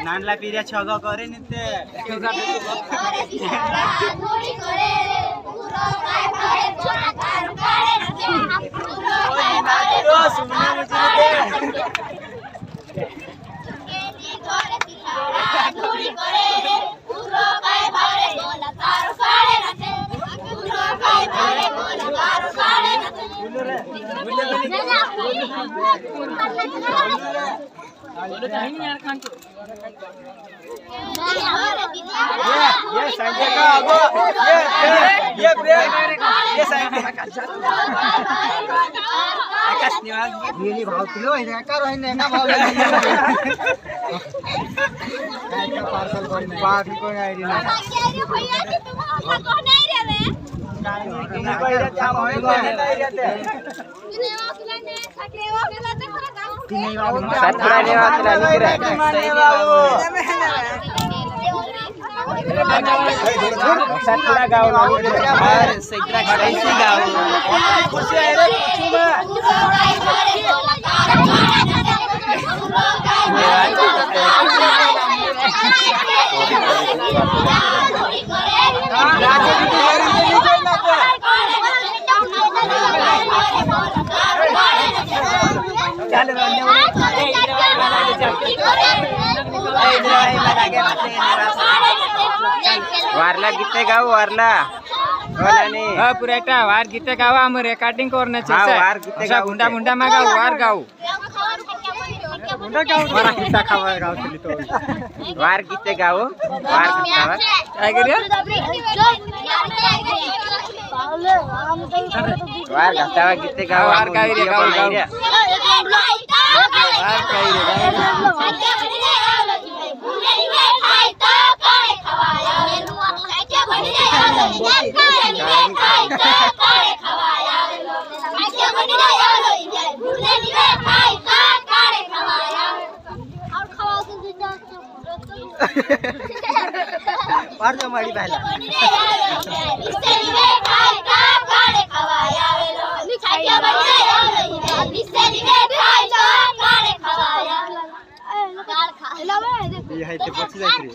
नानला पीरिया छग करे नि ते ये संजय का आगो ये संजय आकाश निवास गेली भाव किलो है का रही ने का भाव का पार्सल कोई नहीं बात कोई नहीं रे भैया जी तुम हम को नहीं रे नहीं कोई रे जाम होए नहीं रहते सतराने वाला नहीं बाबू सतरा गाँव और सैकड़ा कैसी गाँव खुशी है रे वारला गीते गाव वारला बोलानी हां पुरेटा वार गीते गाव आम रेकॉर्डिंग करने छे वार गीते गाव गुंडा मुंडा मा गाव वार गाव गुंडा गाव वार गीता खावा गाव चली तो वार गीते गाव वार गीता काय करियो वार गीता गीते गाव वार गाव रे गाव वार काय रे पार जमाडी पहला ये है ते पछी जाई रे